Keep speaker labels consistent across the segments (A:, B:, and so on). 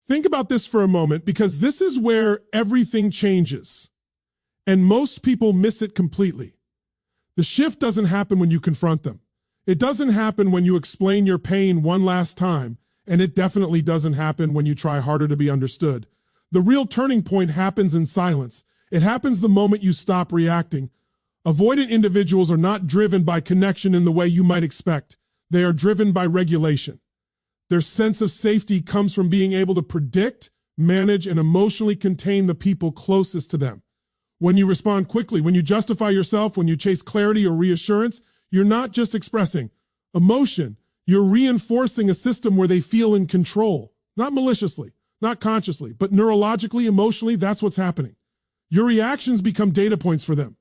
A: Think about this for a moment, because this is where everything changes, and most people miss it completely. The shift doesn't happen when you confront them. It doesn't happen when you explain your pain one last time, and it definitely doesn't happen when you try harder to be understood. The real turning point happens in silence. It happens the moment you stop reacting. Avoidant individuals are not driven by connection in the way you might expect. They are driven by regulation. Their sense of safety comes from being able to predict, manage, and emotionally contain the people closest to them. When you respond quickly, when you justify yourself, when you chase clarity or reassurance, you're not just expressing emotion, you're reinforcing a system where they feel in control. Not maliciously, not consciously, but neurologically, emotionally, that's what's happening. Your reactions become data points for them.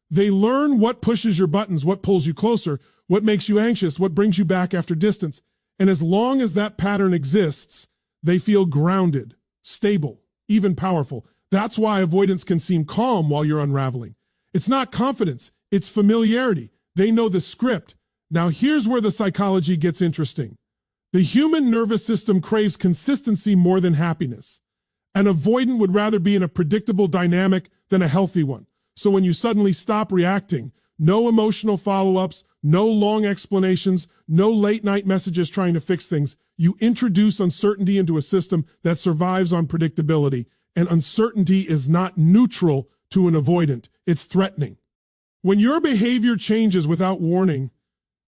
A: They learn what pushes your buttons, what pulls you closer, what makes you anxious, what brings you back after distance. And as long as that pattern exists, they feel grounded, stable, even powerful. That's why avoidance can seem calm while you're unraveling. It's not confidence, it's familiarity. They know the script. Now here's where the psychology gets interesting. The human nervous system craves consistency more than happiness. An avoidant would rather be in a predictable dynamic than a healthy one. So when you suddenly stop reacting, no emotional follow-ups, no long explanations, no late-night messages trying to fix things, you introduce uncertainty into a system that survives on predictability. And uncertainty is not neutral to an avoidant, it's threatening. When your behavior changes without warning,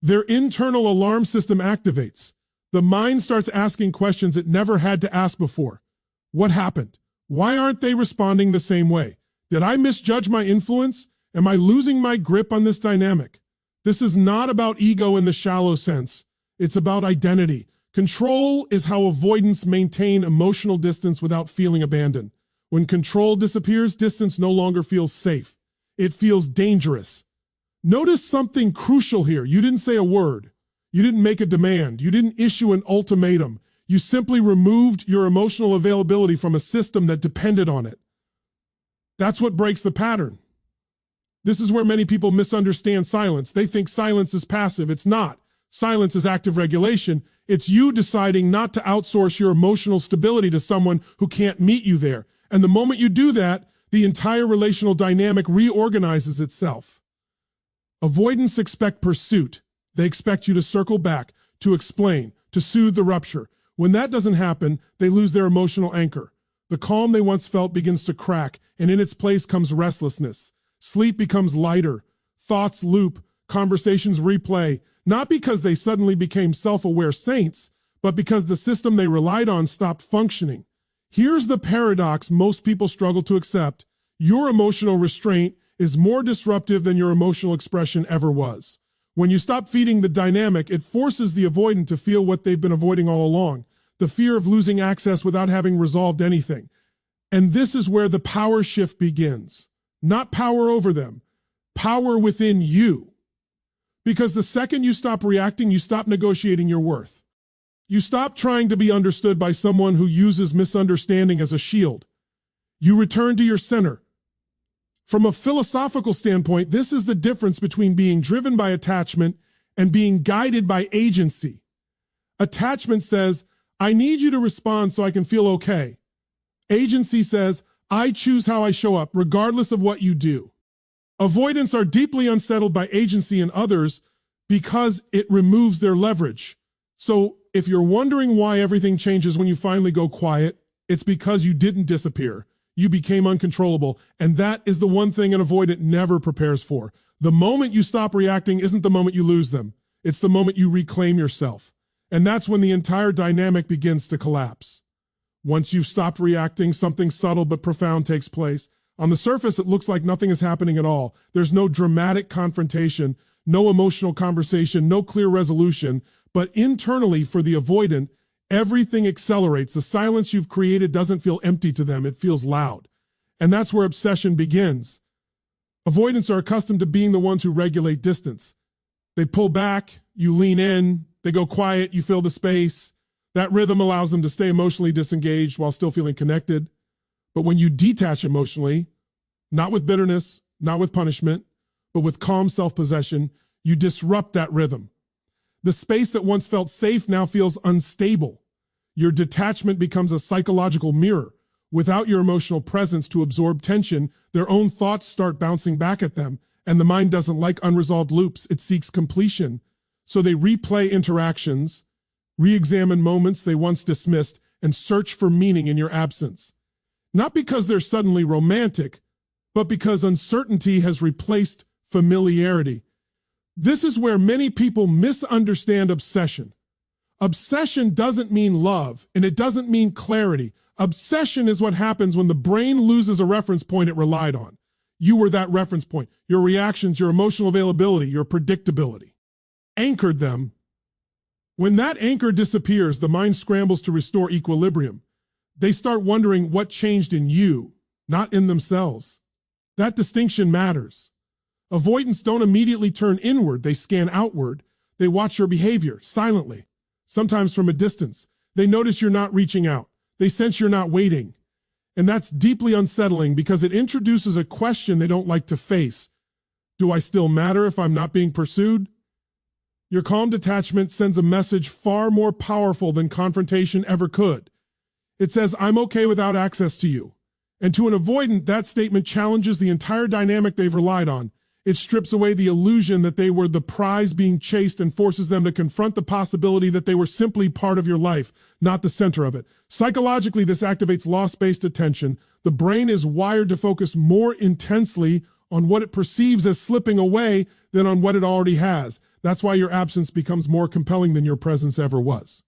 A: their internal alarm system activates. The mind starts asking questions it never had to ask before. What happened? Why aren't they responding the same way? Did I misjudge my influence? Am I losing my grip on this dynamic? This is not about ego in the shallow sense. It's about identity. Control is how avoidants maintain emotional distance without feeling abandoned. When control disappears, distance no longer feels safe. It feels dangerous. Notice something crucial here. You didn't say a word. You didn't make a demand. You didn't issue an ultimatum. You simply removed your emotional availability from a system that depended on it. That's what breaks the pattern. This is where many people misunderstand silence. They think silence is passive. It's not. Silence is active regulation. It's you deciding not to outsource your emotional stability to someone who can't meet you there. And the moment you do that, the entire relational dynamic reorganizes itself. Avoidants expect pursuit. They expect you to circle back, to explain, to soothe the rupture. When that doesn't happen, they lose their emotional anchor. The calm they once felt begins to crack, and in its place comes restlessness. Sleep becomes lighter. Thoughts loop. Conversations replay. Not because they suddenly became self-aware saints, but because the system they relied on stopped functioning. Here's the paradox most people struggle to accept. Your emotional restraint is more disruptive than your emotional expression ever was. When you stop feeding the dynamic, it forces the avoidant to feel what they've been avoiding all along, the fear of losing access without having resolved anything. And this is where the power shift begins. Not power over them, power within you. Because the second you stop reacting, you stop negotiating your worth. You stop trying to be understood by someone who uses misunderstanding as a shield. You return to your center. From a philosophical standpoint, this is the difference between being driven by attachment and being guided by agency. Attachment says, I need you to respond so I can feel okay. Agency says, I choose how I show up, regardless of what you do. Avoidants are deeply unsettled by agency in others because it removes their leverage. So if you're wondering why everything changes when you finally go quiet, it's because you didn't disappear. You became uncontrollable, and that is the one thing an avoidant never prepares for. The moment you stop reacting isn't the moment you lose them. It's the moment you reclaim yourself. And that's when the entire dynamic begins to collapse. Once you've stopped reacting, something subtle but profound takes place. On the surface, it looks like nothing is happening at all. There's no dramatic confrontation, no emotional conversation, no clear resolution. But internally, for the avoidant, everything accelerates. The silence you've created doesn't feel empty to them. It feels loud. And that's where obsession begins. Avoidants are accustomed to being the ones who regulate distance. They pull back, you lean in, they go quiet, you fill the space. That rhythm allows them to stay emotionally disengaged while still feeling connected. But when you detach emotionally, not with bitterness, not with punishment, but with calm self-possession, you disrupt that rhythm. The space that once felt safe now feels unstable. Your detachment becomes a psychological mirror. Without your emotional presence to absorb tension, their own thoughts start bouncing back at them, and the mind doesn't like unresolved loops. It seeks completion. So they replay interactions, re-examine moments they once dismissed, and search for meaning in your absence. Not because they're suddenly romantic, but because uncertainty has replaced familiarity. This is where many people misunderstand obsession. Obsession doesn't mean love, and it doesn't mean clarity. Obsession is what happens when the brain loses a reference point it relied on. You were that reference point. Your reactions, your emotional availability, your predictability. Anchored them. When that anchor disappears, the mind scrambles to restore equilibrium. They start wondering what changed in you, not in themselves. That distinction matters. Avoidants don't immediately turn inward. They scan outward. They watch your behavior silently, sometimes from a distance. They notice you're not reaching out. They sense you're not waiting. And that's deeply unsettling because it introduces a question they don't like to face. Do I still matter if I'm not being pursued? Your calm detachment sends a message far more powerful than confrontation ever could. It says, I'm okay without access to you. And to an avoidant, that statement challenges the entire dynamic they've relied on. It strips away the illusion that they were the prize being chased and forces them to confront the possibility that they were simply part of your life, not the center of it. Psychologically, this activates loss-based attention. The brain is wired to focus more intensely on what it perceives as slipping away than on what it already has. That's why your absence becomes more compelling than your presence ever was.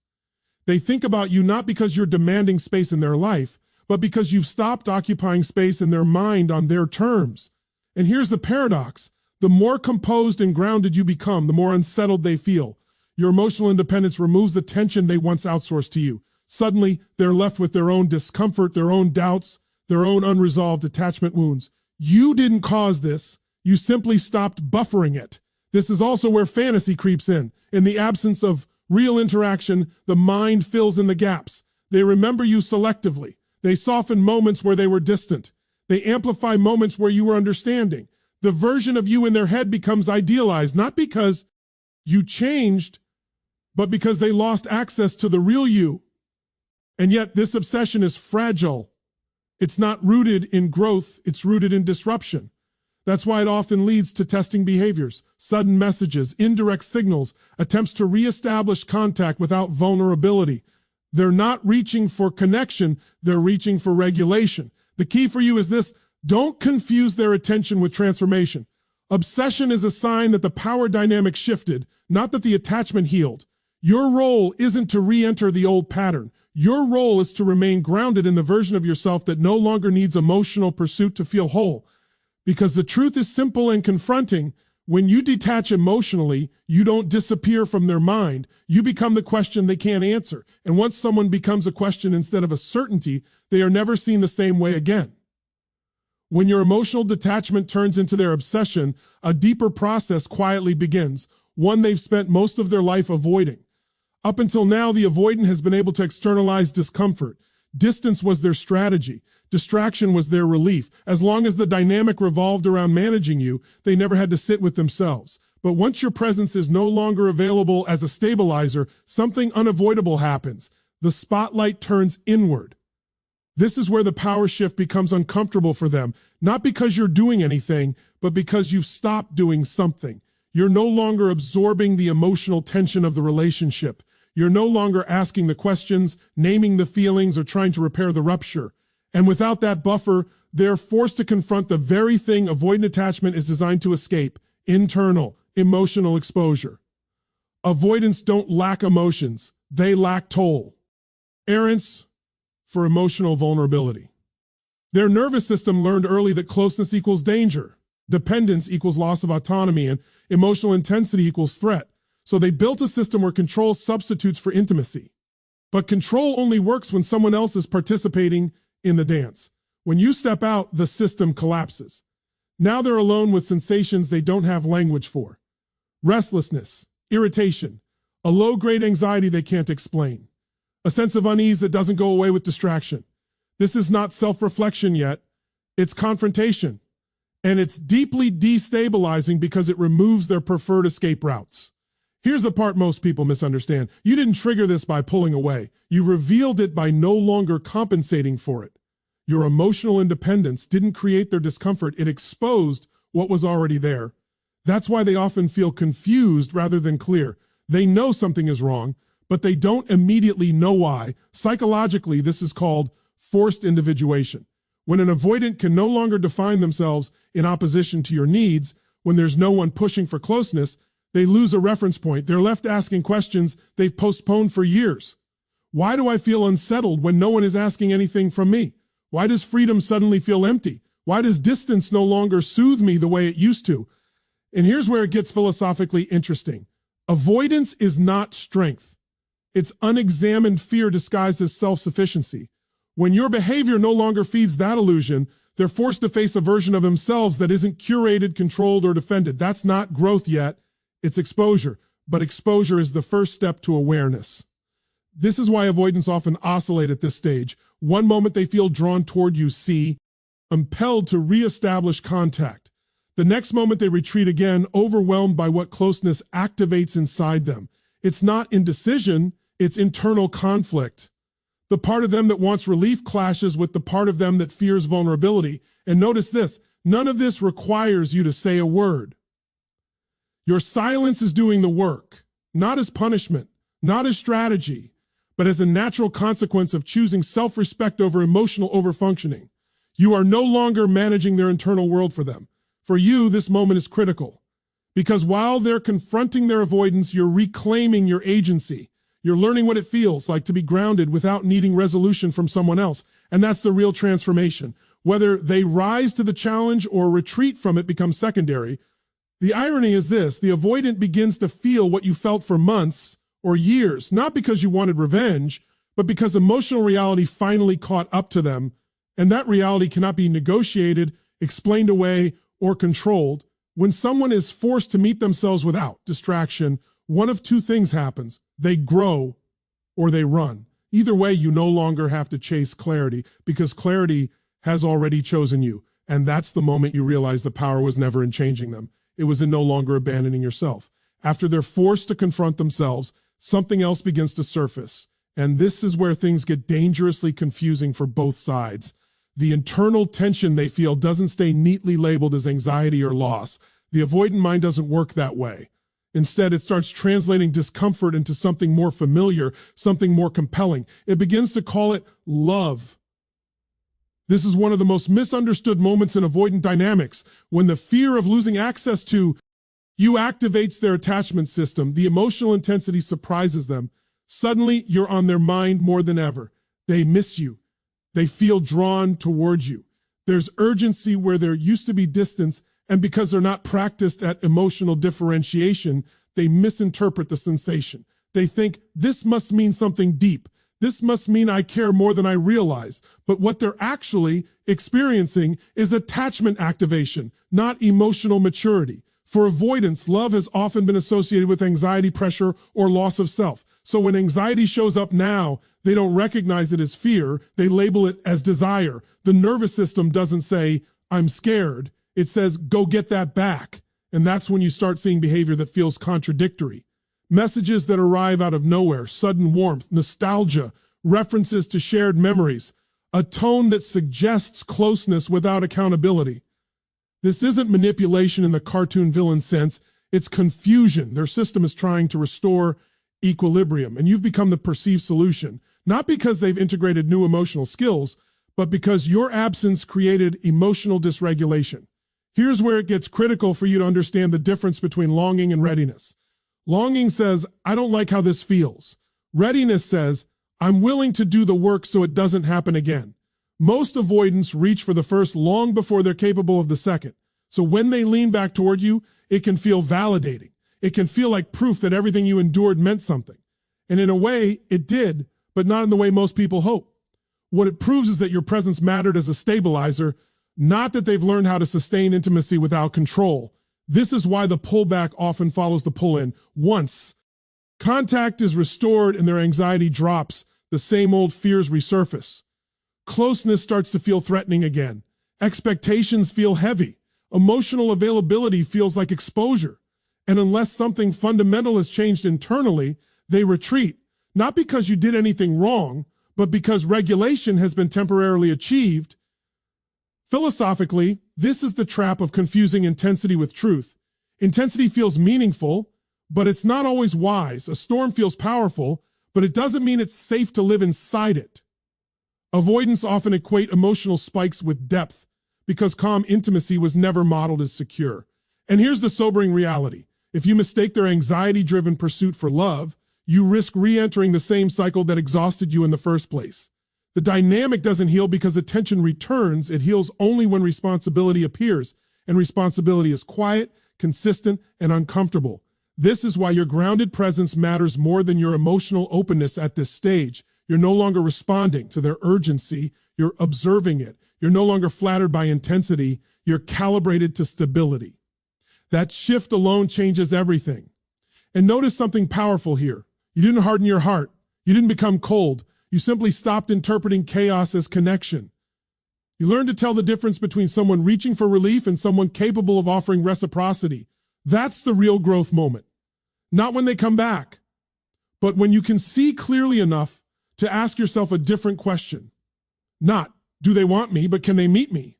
A: They think about you not because you're demanding space in their life, but because you've stopped occupying space in their mind on their terms. And here's the paradox. The more composed and grounded you become, the more unsettled they feel. Your emotional independence removes the tension they once outsourced to you. Suddenly, they're left with their own discomfort, their own doubts, their own unresolved attachment wounds. You didn't cause this. You simply stopped buffering it. This is also where fantasy creeps in. In the absence of real interaction, the mind fills in the gaps. They remember you selectively. They soften moments where they were distant. They amplify moments where you were understanding. The version of you in their head becomes idealized, not because you changed, but because they lost access to the real you. And yet this obsession is fragile. It's not rooted in growth, it's rooted in disruption. That's why it often leads to testing behaviors, sudden messages, indirect signals, attempts to reestablish contact without vulnerability. They're not reaching for connection, they're reaching for regulation. The key for you is this: don't confuse their attention with transformation. Obsession is a sign that the power dynamic shifted, not that the attachment healed. Your role isn't to re-enter the old pattern. Your role is to remain grounded in the version of yourself that no longer needs emotional pursuit to feel whole. Because the truth is simple and confronting. When you detach emotionally, you don't disappear from their mind. You become the question they can't answer. And once someone becomes a question instead of a certainty, they are never seen the same way again. When your emotional detachment turns into their obsession, a deeper process quietly begins, one they've spent most of their life avoiding. Up until now, the avoidant has been able to externalize discomfort. Distance was their strategy. Distraction was their relief. As long as the dynamic revolved around managing you, they never had to sit with themselves. But once your presence is no longer available as a stabilizer, something unavoidable happens. The spotlight turns inward. This is where the power shift becomes uncomfortable for them, not because you're doing anything, but because you've stopped doing something. You're no longer absorbing the emotional tension of the relationship. You're no longer asking the questions, naming the feelings, or trying to repair the rupture. And without that buffer, they're forced to confront the very thing avoidant attachment is designed to escape: internal, emotional exposure. Avoidants don't lack emotions, they lack tolerance for emotional vulnerability. Their nervous system learned early that closeness equals danger, dependence equals loss of autonomy, and emotional intensity equals threat. So they built a system where control substitutes for intimacy. But control only works when someone else is participating in the dance. When you step out, the system collapses. Now they're alone with sensations they don't have language for. Restlessness, irritation, a low-grade anxiety they can't explain, a sense of unease that doesn't go away with distraction. This is not self-reflection yet, it's confrontation. And it's deeply destabilizing because it removes their preferred escape routes. Here's the part most people misunderstand. You didn't trigger this by pulling away. You revealed it by no longer compensating for it. Your emotional independence didn't create their discomfort. It exposed what was already there. That's why they often feel confused rather than clear. They know something is wrong, but they don't immediately know why. Psychologically, this is called forced individuation. When an avoidant can no longer define themselves in opposition to your needs, when there's no one pushing for closeness, they lose a reference point. They're left asking questions they've postponed for years. Why do I feel unsettled when no one is asking anything from me? Why does freedom suddenly feel empty? Why does distance no longer soothe me the way it used to? And here's where it gets philosophically interesting. Avoidance is not strength. It's unexamined fear disguised as self-sufficiency. When your behavior no longer feeds that illusion, they're forced to face a version of themselves that isn't curated, controlled, or defended. That's not growth yet. It's exposure. But exposure is the first step to awareness. This is why avoidants often oscillate at this stage. One moment they feel drawn toward you, see, impelled to reestablish contact. The next moment they retreat again, overwhelmed by what closeness activates inside them. It's not indecision, it's internal conflict. The part of them that wants relief clashes with the part of them that fears vulnerability. And notice this, none of this requires you to say a word. Your silence is doing the work, not as punishment, not as strategy, but as a natural consequence of choosing self-respect over emotional overfunctioning. You are no longer managing their internal world for them. For you, this moment is critical, because while they're confronting their avoidance, you're reclaiming your agency. You're learning what it feels like to be grounded without needing resolution from someone else. And that's the real transformation. Whether they rise to the challenge or retreat from it becomes secondary. The irony is this, the avoidant begins to feel what you felt for months or years, not because you wanted revenge, but because emotional reality finally caught up to them. And that reality cannot be negotiated, explained away, or controlled. When someone is forced to meet themselves without distraction, one of two things happens. They grow or they run. Either way, you no longer have to chase clarity because clarity has already chosen you. And that's the moment you realize the power was never in changing them. It was in no longer abandoning yourself. After they're forced to confront themselves, something else begins to surface. And this is where things get dangerously confusing for both sides. The internal tension they feel doesn't stay neatly labeled as anxiety or loss. The avoidant mind doesn't work that way. Instead, it starts translating discomfort into something more familiar, something more compelling. It begins to call it love. This is one of the most misunderstood moments in avoidant dynamics. When the fear of losing access to you activates their attachment system, the emotional intensity surprises them. Suddenly, you're on their mind more than ever. They miss you. They feel drawn towards you. There's urgency where there used to be distance, and because they're not practiced at emotional differentiation, they misinterpret the sensation. They think, this must mean something deep. This must mean I care more than I realize. But what they're actually experiencing is attachment activation, not emotional maturity. For avoidance, love has often been associated with anxiety, pressure, or loss of self. So when anxiety shows up now, they don't recognize it as fear. They label it as desire. The nervous system doesn't say, I'm scared. It says, go get that back. And that's when you start seeing behavior that feels contradictory. Messages that arrive out of nowhere, sudden warmth, nostalgia, references to shared memories, a tone that suggests closeness without accountability. This isn't manipulation in the cartoon villain sense, it's confusion. Their system is trying to restore equilibrium, and you've become the perceived solution, not because they've integrated new emotional skills, but because your absence created emotional dysregulation. Here's where it gets critical for you to understand the difference between longing and readiness. Longing says, I don't like how this feels. Readiness says, I'm willing to do the work so it doesn't happen again. Most avoidants reach for the first long before they're capable of the second. So when they lean back toward you, it can feel validating. It can feel like proof that everything you endured meant something. And in a way, it did, but not in the way most people hope. What it proves is that your presence mattered as a stabilizer, not that they've learned how to sustain intimacy without control. This is why the pullback often follows the pull-in. Once contact is restored and their anxiety drops, the same old fears resurface. Closeness starts to feel threatening again. Expectations feel heavy. Emotional availability feels like exposure. And unless something fundamental has changed internally, they retreat, not because you did anything wrong, but because regulation has been temporarily achieved. Philosophically, this is the trap of confusing intensity with truth. Intensity feels meaningful, but it's not always wise. A storm feels powerful, but it doesn't mean it's safe to live inside it. Avoidants often equate emotional spikes with depth because calm intimacy was never modeled as secure. And here's the sobering reality. If you mistake their anxiety-driven pursuit for love, you risk re-entering the same cycle that exhausted you in the first place. The dynamic doesn't heal because attention returns. It heals only when responsibility appears, and responsibility is quiet, consistent, and uncomfortable. This is why your grounded presence matters more than your emotional openness at this stage. You're no longer responding to their urgency. You're observing it. You're no longer flattered by intensity. You're calibrated to stability. That shift alone changes everything. And notice something powerful here. You didn't harden your heart. You didn't become cold. You simply stopped interpreting chaos as connection. You learned to tell the difference between someone reaching for relief and someone capable of offering reciprocity. That's the real growth moment. Not when they come back, but when you can see clearly enough to ask yourself a different question. Not, do they want me, but can they meet me?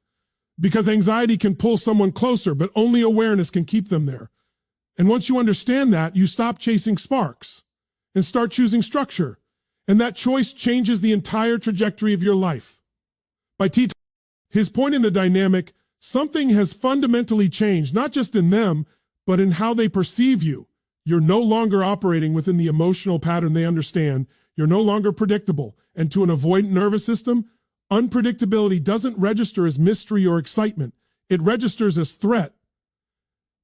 A: Because anxiety can pull someone closer, but only awareness can keep them there. And once you understand that, you stop chasing sparks and start choosing structure. And that choice changes the entire trajectory of your life. By his point in the dynamic, something has fundamentally changed, not just in them, but in how they perceive you. You're no longer operating within the emotional pattern they understand. You're no longer predictable. And to an avoidant nervous system, unpredictability doesn't register as mystery or excitement. It registers as threat.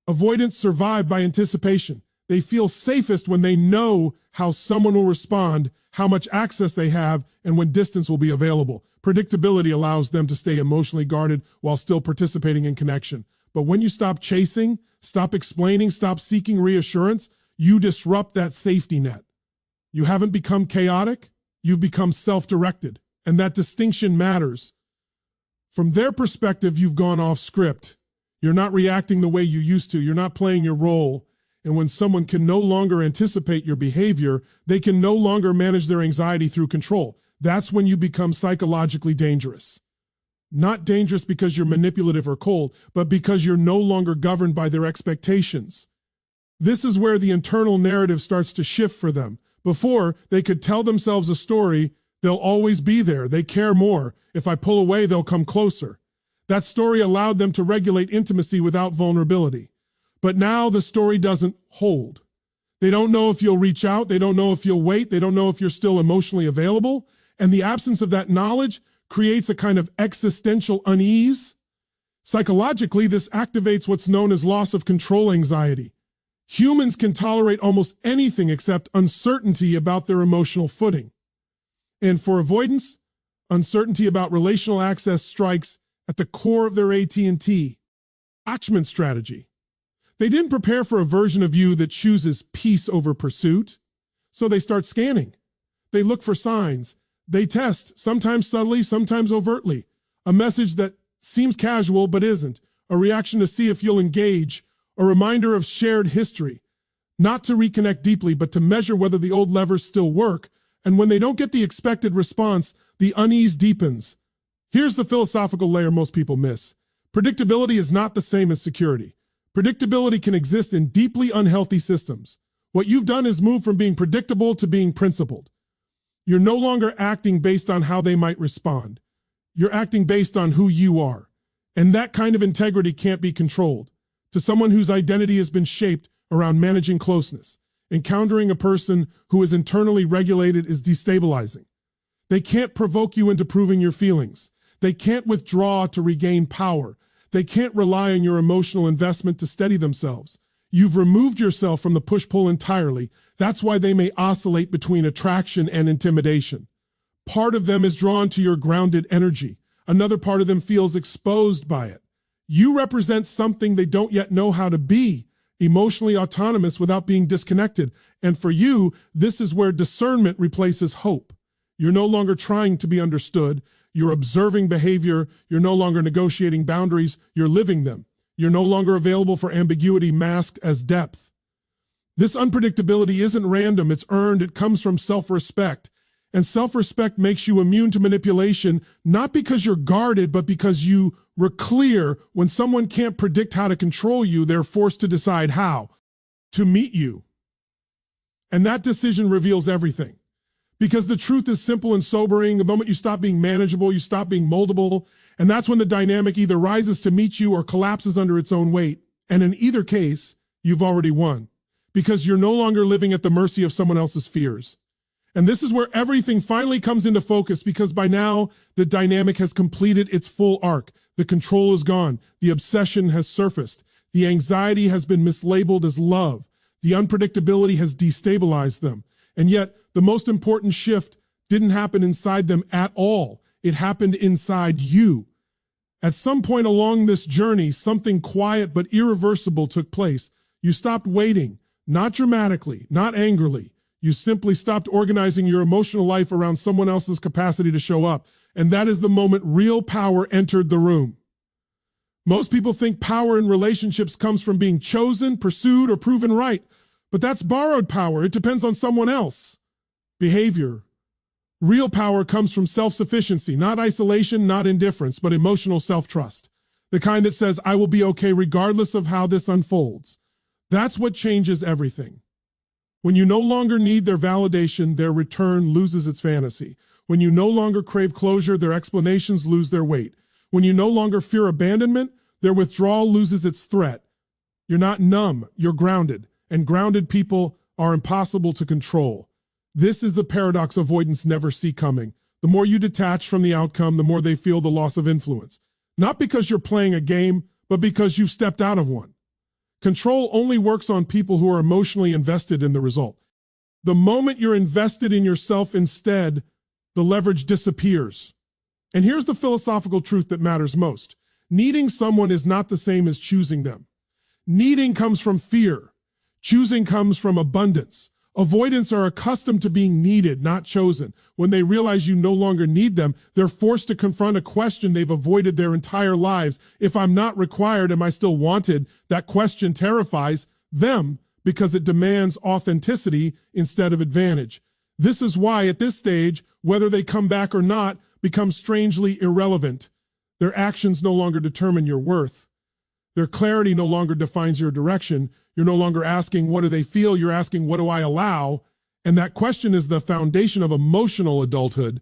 A: Avoidants survive by anticipation. They feel safest when they know how someone will respond, how much access they have, and when distance will be available. Predictability allows them to stay emotionally guarded while still participating in connection. But when you stop chasing, stop explaining, stop seeking reassurance, you disrupt that safety net. You haven't become chaotic, you've become self-directed. And that distinction matters. From their perspective, you've gone off script. You're not reacting the way you used to. You're not playing your role. And when someone can no longer anticipate your behavior, they can no longer manage their anxiety through control. That's when you become psychologically dangerous. Not dangerous because you're manipulative or cold, but because you're no longer governed by their expectations. This is where the internal narrative starts to shift for them. Before, they could tell themselves a story, they'll always be there, they care more. If I pull away, they'll come closer. That story allowed them to regulate intimacy without vulnerability. But now the story doesn't hold. They don't know if you'll reach out, they don't know if you'll wait, they don't know if you're still emotionally available. And the absence of that knowledge creates a kind of existential unease. Psychologically, this activates what's known as loss of control anxiety. Humans can tolerate almost anything except uncertainty about their emotional footing. And for avoidance, uncertainty about relational access strikes at the core of their AT&T attachment strategy. They didn't prepare for a version of you that chooses peace over pursuit, so they start scanning. They look for signs. They test, sometimes subtly, sometimes overtly. A message that seems casual but isn't. A reaction to see if you'll engage. A reminder of shared history. Not to reconnect deeply, but to measure whether the old levers still work. And when they don't get the expected response, the unease deepens. Here's the philosophical layer most people miss. Predictability is not the same as security. Predictability can exist in deeply unhealthy systems. What you've done is move from being predictable to being principled. You're no longer acting based on how they might respond. You're acting based on who you are. And that kind of integrity can't be controlled. To someone whose identity has been shaped around managing closeness, encountering a person who is internally regulated is destabilizing. They can't provoke you into proving your feelings. They can't withdraw to regain power. They can't rely on your emotional investment to steady themselves. You've removed yourself from the push-pull entirely. That's why they may oscillate between attraction and intimidation. Part of them is drawn to your grounded energy. Another part of them feels exposed by it. You represent something they don't yet know how to be, emotionally autonomous without being disconnected. And for you, this is where discernment replaces hope. You're no longer trying to be understood. You're observing behavior. You're no longer negotiating boundaries. You're living them. You're no longer available for ambiguity masked as depth. This unpredictability isn't random, it's earned, it comes from self-respect. And self-respect makes you immune to manipulation, not because you're guarded, but because you were clear. When someone can't predict how to control you, they're forced to decide how to meet you. And that decision reveals everything. Because the truth is simple and sobering. The moment you stop being manageable, you stop being moldable. And that's when the dynamic either rises to meet you or collapses under its own weight. And in either case, you've already won. Because you're no longer living at the mercy of someone else's fears. And this is where everything finally comes into focus, because by now, the dynamic has completed its full arc. The control is gone. The obsession has surfaced. The anxiety has been mislabeled as love. The unpredictability has destabilized them. And yet, the most important shift didn't happen inside them at all. It happened inside you. At some point along this journey, something quiet but irreversible took place. You stopped waiting, not dramatically, not angrily. You simply stopped organizing your emotional life around someone else's capacity to show up. And that is the moment real power entered the room. Most people think power in relationships comes from being chosen, pursued, or proven right. But that's borrowed power. It depends on someone else. Behavior. Real power comes from self-sufficiency, not isolation, not indifference, but emotional self-trust. The kind that says, I will be okay regardless of how this unfolds. That's what changes everything. When you no longer need their validation, their return loses its fantasy. When you no longer crave closure, their explanations lose their weight. When you no longer fear abandonment, their withdrawal loses its threat. You're not numb, you're grounded, and grounded people are impossible to control. This is the paradox avoidants never see coming. The more you detach from the outcome, the more they feel the loss of influence. Not because you're playing a game, but because you've stepped out of one. Control only works on people who are emotionally invested in the result. The moment you're invested in yourself instead, the leverage disappears. And here's the philosophical truth that matters most. Needing someone is not the same as choosing them. Needing comes from fear. Choosing comes from abundance. Avoidants are accustomed to being needed, not chosen. When they realize you no longer need them, they're forced to confront a question they've avoided their entire lives. If I'm not required, am I still wanted? That question terrifies them because it demands authenticity instead of advantage. This is why at this stage, whether they come back or not, becomes strangely irrelevant. Their actions no longer determine your worth. Their clarity no longer defines your direction. You're no longer asking, what do they feel? You're asking, what do I allow? And that question is the foundation of emotional adulthood.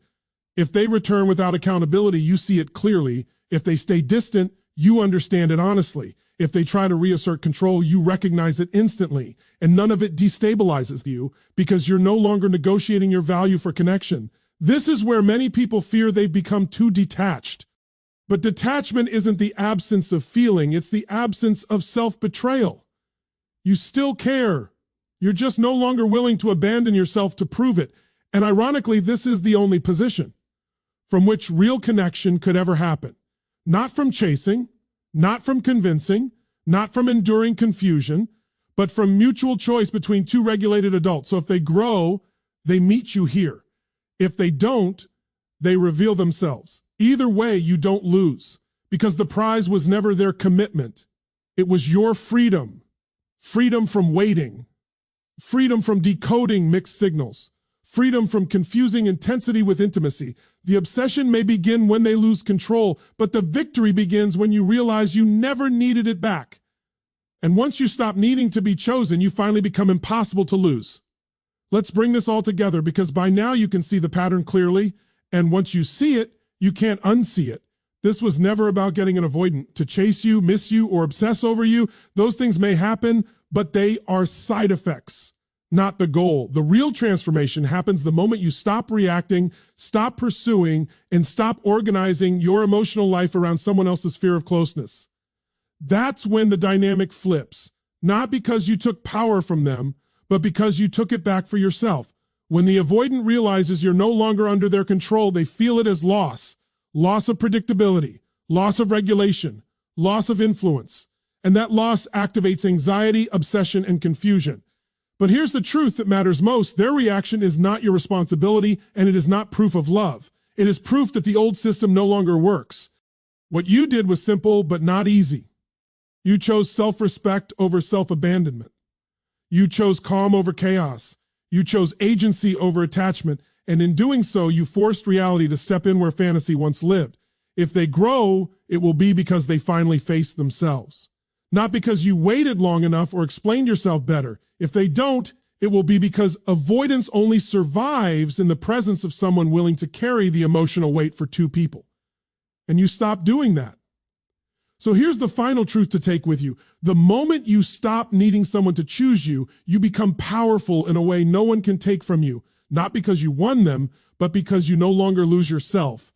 A: If they return without accountability, you see it clearly. If they stay distant, you understand it honestly. If they try to reassert control, you recognize it instantly. And none of it destabilizes you because you're no longer negotiating your value for connection. This is where many people fear they've become too detached. But detachment isn't the absence of feeling, it's the absence of self-betrayal. You still care. You're just no longer willing to abandon yourself to prove it. And ironically, this is the only position from which real connection could ever happen. Not from chasing, not from convincing, not from enduring confusion, but from mutual choice between two regulated adults. So if they grow, they meet you here. If they don't, they reveal themselves. Either way, you don't lose, because the prize was never their commitment. It was your freedom. Freedom from waiting. Freedom from decoding mixed signals. Freedom from confusing intensity with intimacy. The obsession may begin when they lose control, but the victory begins when you realize you never needed it back. And once you stop needing to be chosen, you finally become impossible to lose. Let's bring this all together, because by now you can see the pattern clearly, and once you see it, you can't unsee it. This was never about getting an avoidant to chase you, miss you, or obsess over you. Those things may happen, but they are side effects, not the goal. The real transformation happens the moment you stop reacting, stop pursuing, and stop organizing your emotional life around someone else's fear of closeness. That's when the dynamic flips, not because you took power from them, but because you took it back for yourself. When the avoidant realizes you're no longer under their control, they feel it as loss. Loss of predictability, loss of regulation, loss of influence. And that loss activates anxiety, obsession, and confusion. But here's the truth that matters most. Their reaction is not your responsibility, and it is not proof of love. It is proof that the old system no longer works. What you did was simple, but not easy. You chose self-respect over self-abandonment. You chose calm over chaos. You chose agency over attachment, and in doing so, you forced reality to step in where fantasy once lived. If they grow, it will be because they finally faced themselves. Not because you waited long enough or explained yourself better. If they don't, it will be because avoidance only survives in the presence of someone willing to carry the emotional weight for two people. And you stop doing that. So here's the final truth to take with you. The moment you stop needing someone to choose you, you become powerful in a way no one can take from you. Not because you won them, but because you no longer lose yourself.